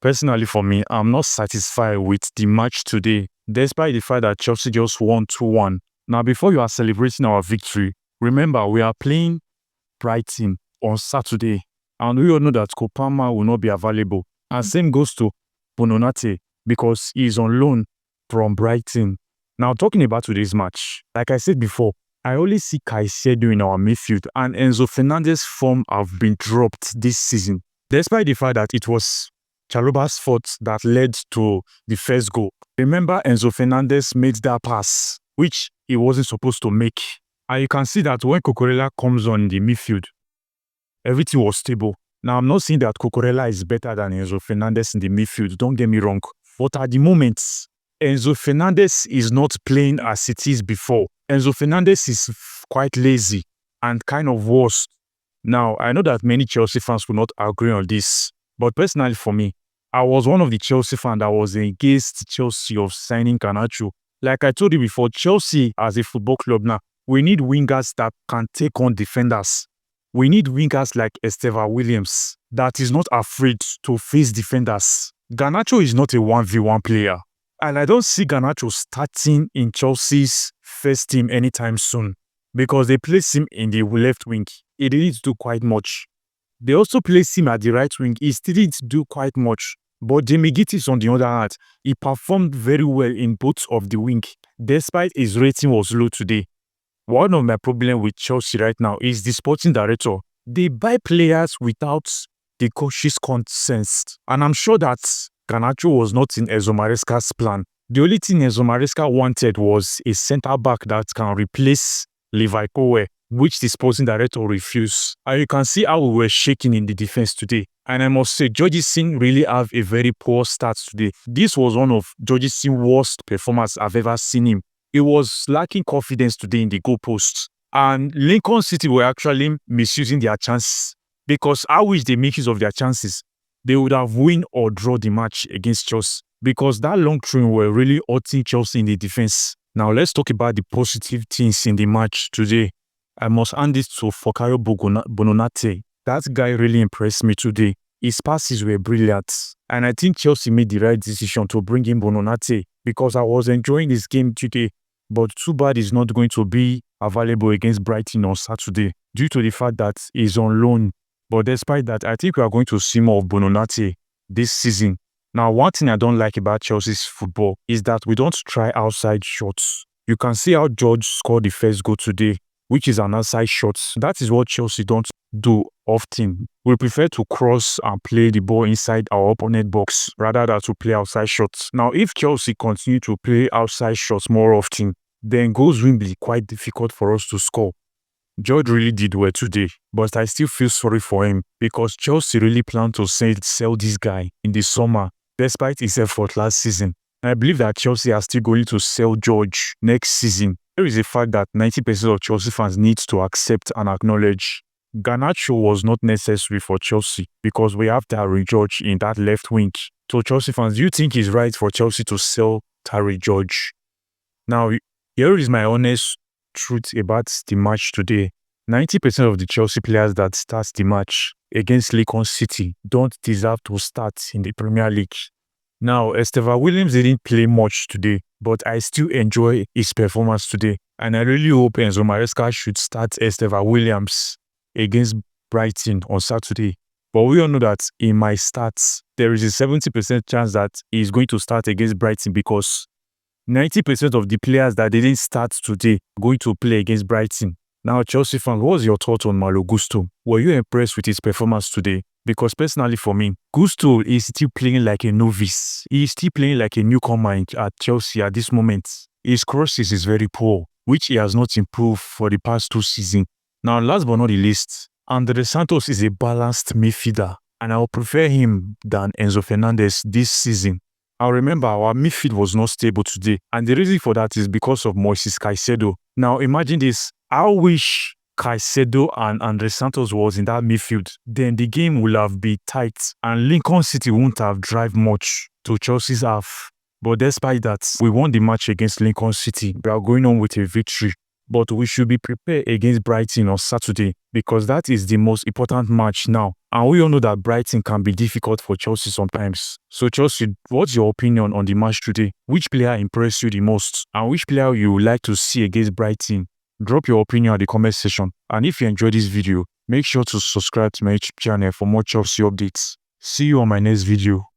Personally, for me, I'm not satisfied with the match today, despite the fact that Chelsea just won 2-1. Now, before you are celebrating our victory, remember we are playing Brighton on Saturday, and we all know that Kopama will not be available. And same goes to Bononate because he is on loan from Brighton. Now, talking about today's match, like I said before, I only see Caicedo in our midfield, and Enzo Fernandez's form have been dropped this season, despite the fact that it was Chaluba's fault that led to the first goal. Remember, Enzo Fernandez made that pass, which he wasn't supposed to make. And you can see that when Cucurella comes on the midfield, everything was stable. Now, I'm not saying that Cucurella is better than Enzo Fernandez in the midfield, don't get me wrong. But at the moment, Enzo Fernandez is not playing as it is before. Enzo Fernandez is quite lazy and kind of worse. Now, I know that many Chelsea fans will not agree on this, but personally for me, I was one of the Chelsea fans that was against Chelsea of signing Garnacho. Like I told you before, Chelsea as a football club now, we need wingers that can take on defenders. We need wingers like Esteva Williams that is not afraid to face defenders. Garnacho is not a 1v1 player, and I don't see Garnacho starting in Chelsea's first team anytime soon because they place him in the left wing. He didn't do quite much. They also placed him at the right wing. He still didn't do quite much. But Jamie Gittis, on the other hand, he performed very well in both of the wing, despite his rating was low today. One of my problems with Chelsea right now is the sporting director. They buy players without the coach's consent. And I'm sure that Garnacho was not in Enzo Maresca's plan. The only thing Enzo Maresca wanted was a centre-back that can replace Levi Kowe, which the sporting director refused. And you can see how we were shaking in the defense today. And I must say, Jorgensen really have a very poor start today. This was one of Jorgensen's worst performances I've ever seen him. He was lacking confidence today in the goalposts. And Lincoln City were actually misusing their chances because I wish they make use of their chances. They would have win or draw the match against Chelsea because that long train were really hurting Chelsea in the defense. Now let's talk about the positive things in the match today. I must hand it to Fikayo Bononate. That guy really impressed me today. His passes were brilliant. And I think Chelsea made the right decision to bring in Bononate because I was enjoying this game today. But too bad he's not going to be available against Brighton on Saturday due to the fact that he's on loan. But despite that, I think we are going to see more of Bononate this season. Now, one thing I don't like about Chelsea's football is that we don't try outside shots. You can see how George scored the first goal today, which is an outside shot. That is what Chelsea don't do often. We prefer to cross and play the ball inside our opponent box rather than to play outside shots. Now, if Chelsea continue to play outside shots more often, then goals will be quite difficult for us to score. George really did well today, but I still feel sorry for him because Chelsea really plan to sell this guy in the summer despite his effort last season. I believe that Chelsea are still going to sell George next season. There is a fact that 90% of Chelsea fans need to accept and acknowledge. Garnacho was not necessary for Chelsea because we have Tyrell George in that left wing. So Chelsea fans, do you think it's right for Chelsea to sell Tyrell George? Now, here is my honest truth about the match today. 90% of the Chelsea players that start the match against Lincoln City don't deserve to start in the Premier League. Now, Esteva Williams didn't play much today, but I still enjoy his performance today. And I really hope Enzo Maresca should start Esteva Williams against Brighton on Saturday. But we all know that in my stats, there is a 70% chance that he's going to start against Brighton because 90% of the players that didn't start today are going to play against Brighton. Now, Chelsea fans, what was your thought on Malo Gusto? Were you impressed with his performance today? Because personally for me, Gusto is still playing like a novice. He is still playing like a newcomer at Chelsea at this moment. His crosses is very poor, which he has not improved for the past 2 seasons. Now, last but not the least, Andre Santos is a balanced midfielder, and I will prefer him than Enzo Fernandez this season. I remember our midfield was not stable today, and the reason for that is because of Moises Caicedo. Now, imagine this. I wish Caicedo and Andre Santos was in that midfield. Then the game will have been tight, and Lincoln City won't have driven much to Chelsea's half. But despite that, we won the match against Lincoln City. We are going on with a victory. but we should be prepared against Brighton on Saturday because that is the most important match now. And we all know that Brighton can be difficult for Chelsea sometimes. So Chelsea, what's your opinion on the match today? Which player impressed you the most? And which player you would like to see against Brighton? Drop your opinion at the comment section. And if you enjoyed this video, make sure to subscribe to my YouTube channel for more Chelsea updates. See you on my next video.